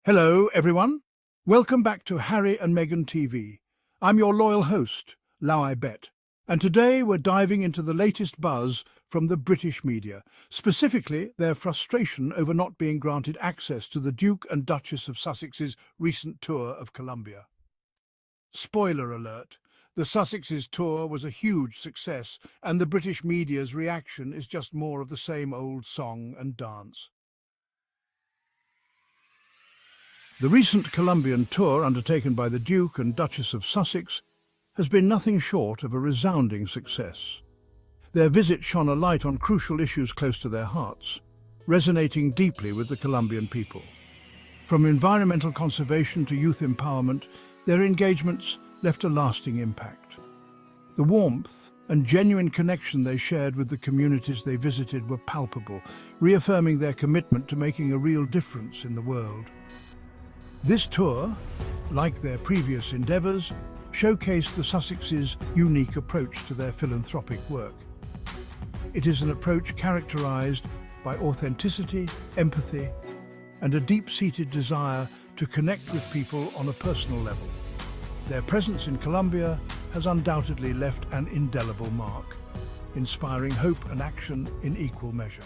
Hello, everyone. Welcome back to Harry and Meghan TV. I'm your loyal host, Lau I Bet. And today we're diving into the latest buzz from the British media, specifically their frustration over not being granted access to the Duke and Duchess of Sussex's recent tour of Colombia. Spoiler alert, the Sussexes tour was a huge success, and the British media's reaction is just more of the same old song and dance. The recent Colombian tour undertaken by the Duke and Duchess of Sussex has been nothing short of a resounding success. Their visit shone a light on crucial issues close to their hearts, resonating deeply with the Colombian people. From environmental conservation to youth empowerment, their engagements left a lasting impact. The warmth and genuine connection they shared with the communities they visited were palpable, reaffirming their commitment to making a real difference in the world. This tour, like their previous endeavours, showcased the Sussexes' unique approach to their philanthropic work. It is an approach characterised by authenticity, empathy, and a deep-seated desire to connect with people on a personal level. Their presence in Colombia has undoubtedly left an indelible mark, inspiring hope and action in equal measure.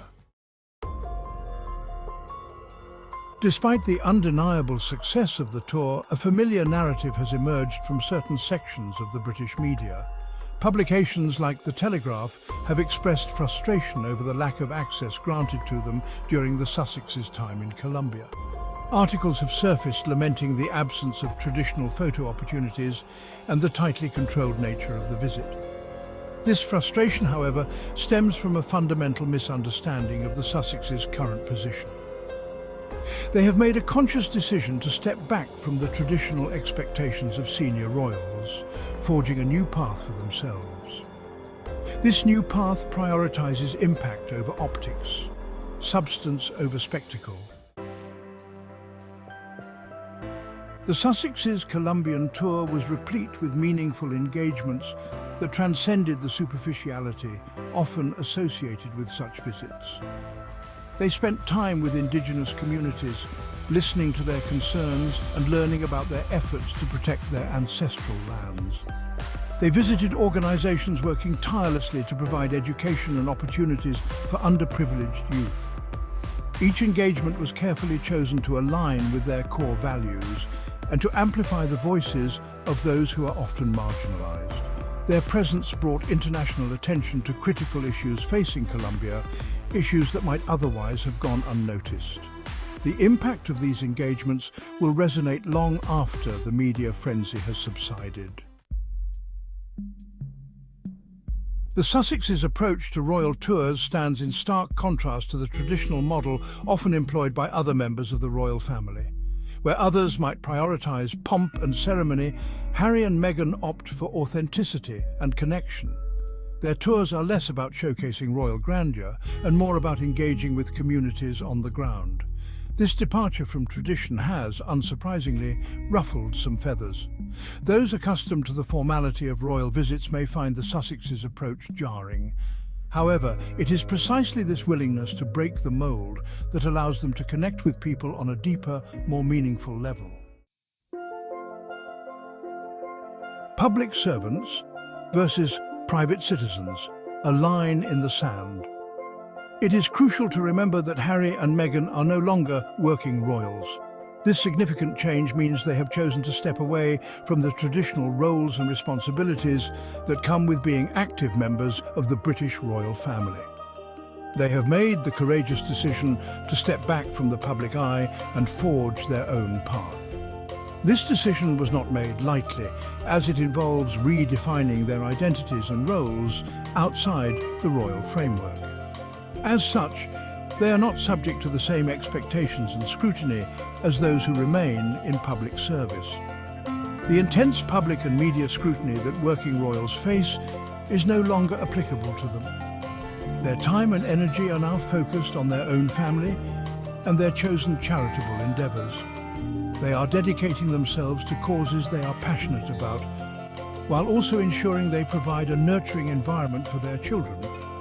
Despite the undeniable success of the tour, a familiar narrative has emerged from certain sections of the British media. Publications like The Telegraph have expressed frustration over the lack of access granted to them during the Sussexes' time in Colombia. Articles have surfaced lamenting the absence of traditional photo opportunities and the tightly controlled nature of the visit. This frustration, however, stems from a fundamental misunderstanding of the Sussexes' current position. They have made a conscious decision to step back from the traditional expectations of senior royals, forging a new path for themselves. This new path prioritizes impact over optics, substance over spectacle. The Sussexes Colombian tour was replete with meaningful engagements that transcended the superficiality often associated with such visits. They spent time with indigenous communities, listening to their concerns and learning about their efforts to protect their ancestral lands. They visited organizations working tirelessly to provide education and opportunities for underprivileged youth. Each engagement was carefully chosen to align with their core values and to amplify the voices of those who are often marginalized. Their presence brought international attention to critical issues facing Colombia, issues that might otherwise have gone unnoticed. The impact of these engagements will resonate long after the media frenzy has subsided. The Sussexes' approach to royal tours stands in stark contrast to the traditional model often employed by other members of the royal family. Where others might prioritise pomp and ceremony, Harry and Meghan opt for authenticity and connection. Their tours are less about showcasing royal grandeur and more about engaging with communities on the ground. This departure from tradition has, unsurprisingly, ruffled some feathers. Those accustomed to the formality of royal visits may find the Sussexes' approach jarring. However, it is precisely this willingness to break the mould that allows them to connect with people on a deeper, more meaningful level. Public servants versus private citizens, a line in the sand. It is crucial to remember that Harry and Meghan are no longer working royals. This significant change means they have chosen to step away from the traditional roles and responsibilities that come with being active members of the British royal family. They have made the courageous decision to step back from the public eye and forge their own path. This decision was not made lightly, as it involves redefining their identities and roles outside the royal framework. As such, they are not subject to the same expectations and scrutiny as those who remain in public service. The intense public and media scrutiny that working royals face is no longer applicable to them. Their time and energy are now focused on their own family and their chosen charitable endeavours. They are dedicating themselves to causes they are passionate about, while also ensuring they provide a nurturing environment for their children,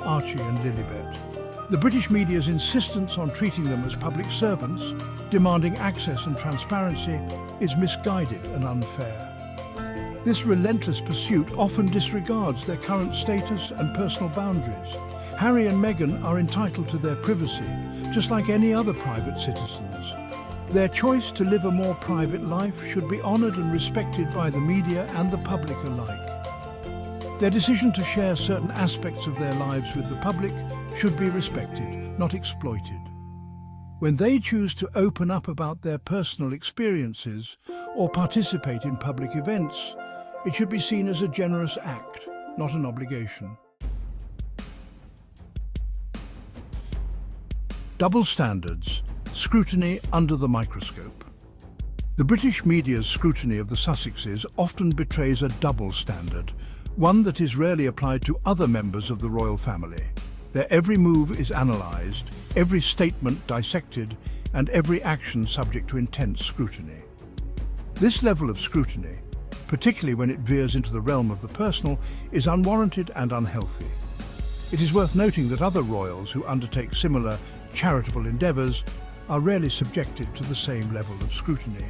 Archie and Lilibet. The British media's insistence on treating them as public servants demanding access and transparency is misguided and unfair. This relentless pursuit often disregards their current status and personal boundaries. Harry and Meghan are entitled to their privacy, just like any other private citizens. Their choice to live a more private life should be honored and respected by the media and the public alike. Their decision to share certain aspects of their lives with the public should be respected, not exploited. When they choose to open up about their personal experiences or participate in public events, it should be seen as a generous act, not an obligation. Double standards. Scrutiny under the microscope. The British media's scrutiny of the Sussexes often betrays a double standard, one that is rarely applied to other members of the royal family. Their every move is analysed, every statement dissected, and every action subject to intense scrutiny. This level of scrutiny, particularly when it veers into the realm of the personal, is unwarranted and unhealthy. It is worth noting that other royals who undertake similar charitable endeavours are rarely subjected to the same level of scrutiny.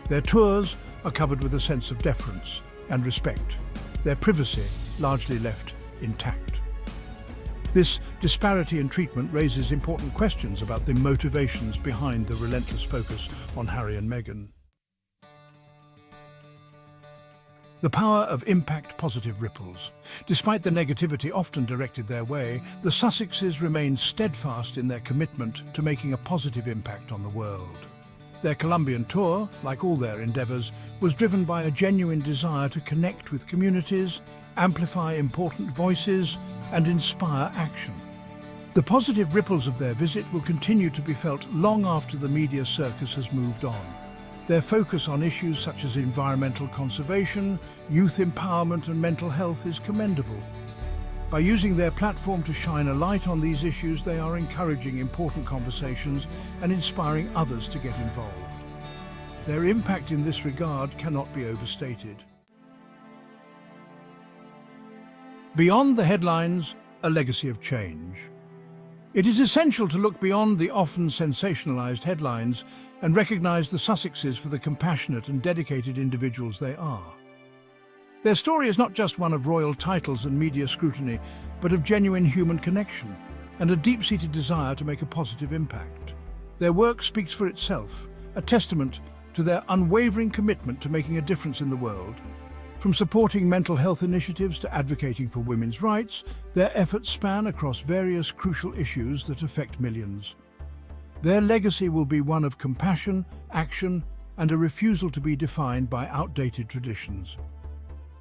Their tours are covered with a sense of deference and respect, their privacy largely left intact. This disparity in treatment raises important questions about the motivations behind the relentless focus on Harry and Meghan. The power of impact positive ripples. Despite the negativity often directed their way, the Sussexes remain steadfast in their commitment to making a positive impact on the world. Their Colombian tour, like all their endeavours, was driven by a genuine desire to connect with communities, amplify important voices, and inspire action. The positive ripples of their visit will continue to be felt long after the media circus has moved on. Their focus on issues such as environmental conservation, youth empowerment and mental health is commendable. By using their platform to shine a light on these issues, they are encouraging important conversations and inspiring others to get involved. Their impact in this regard cannot be overstated. Beyond the headlines, a legacy of change. It is essential to look beyond the often sensationalized headlines and recognize the Sussexes for the compassionate and dedicated individuals they are. Their story is not just one of royal titles and media scrutiny, but of genuine human connection and a deep-seated desire to make a positive impact. Their work speaks for itself, a testament to their unwavering commitment to making a difference in the world. From supporting mental health initiatives to advocating for women's rights, their efforts span across various crucial issues that affect millions. Their legacy will be one of compassion, action, and a refusal to be defined by outdated traditions.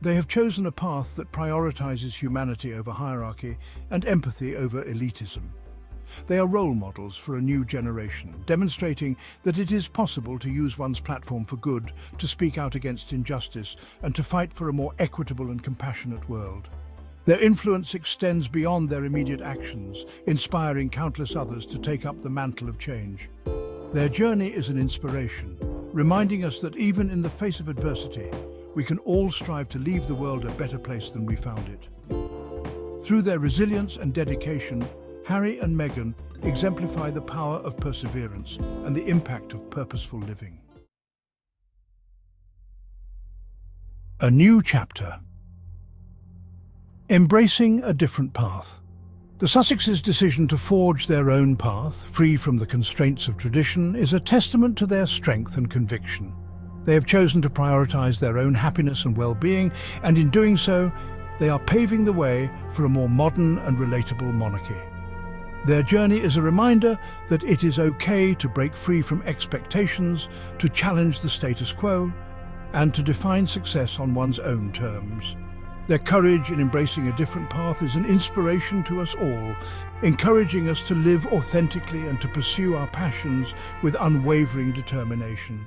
They have chosen a path that prioritizes humanity over hierarchy and empathy over elitism. They are role models for a new generation, demonstrating that it is possible to use one's platform for good, to speak out against injustice, and to fight for a more equitable and compassionate world. Their influence extends beyond their immediate actions, inspiring countless others to take up the mantle of change. Their journey is an inspiration, reminding us that even in the face of adversity, we can all strive to leave the world a better place than we found it. Through their resilience and dedication, Harry and Meghan exemplify the power of perseverance and the impact of purposeful living. A new chapter. Embracing a different path. The Sussexes' decision to forge their own path, free from the constraints of tradition, is a testament to their strength and conviction. They have chosen to prioritize their own happiness and well-being, and in doing so, they are paving the way for a more modern and relatable monarchy. Their journey is a reminder that it is okay to break free from expectations, to challenge the status quo, and to define success on one's own terms. Their courage in embracing a different path is an inspiration to us all, encouraging us to live authentically and to pursue our passions with unwavering determination.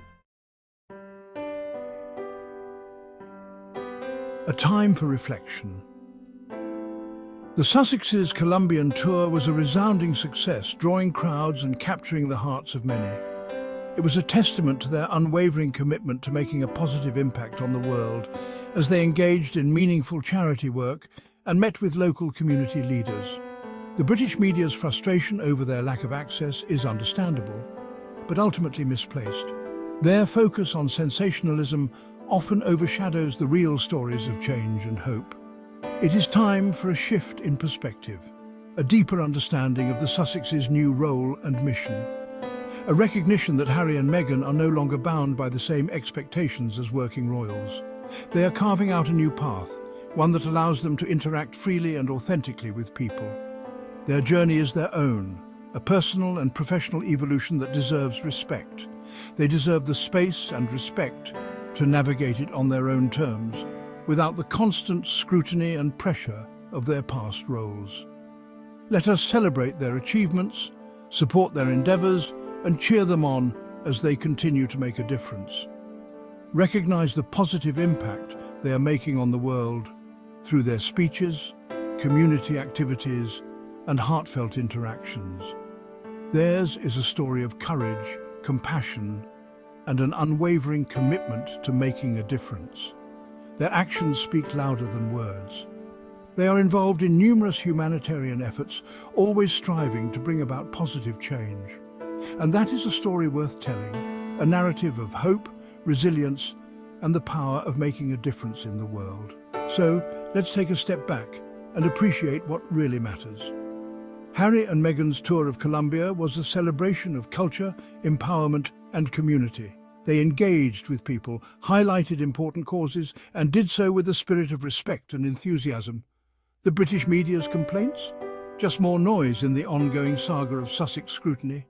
A time for reflection. The Sussexes Colombian tour was a resounding success, drawing crowds and capturing the hearts of many. It was a testament to their unwavering commitment to making a positive impact on the world as they engaged in meaningful charity work and met with local community leaders. The British media's frustration over their lack of access is understandable. but ultimately misplaced. Their focus on sensationalism often overshadows the real stories of change and hope. It is time for a shift in perspective, a deeper understanding of the Sussexes' new role and mission, a recognition that Harry and Meghan are no longer bound by the same expectations as working royals. They are carving out a new path, one that allows them to interact freely and authentically with people. Their journey is their own, a personal and professional evolution that deserves respect. They deserve the space and respect to navigate it on their own terms, without the constant scrutiny and pressure of their past roles. Let us celebrate their achievements, support their endeavours, and cheer them on as they continue to make a difference. Recognize the positive impact they are making on the world through their speeches, community activities, and heartfelt interactions. Theirs is a story of courage, compassion, and an unwavering commitment to making a difference. Their actions speak louder than words. They are involved in numerous humanitarian efforts, always striving to bring about positive change. And that is a story worth telling, a narrative of hope, resilience, and the power of making a difference in the world. So, let's take a step back and appreciate what really matters. Harry and Meghan's tour of Colombia was a celebration of culture, empowerment, and community. They engaged with people, highlighted important causes, and did so with a spirit of respect and enthusiasm. The British media's complaints? Just more noise in the ongoing saga of Sussex scrutiny.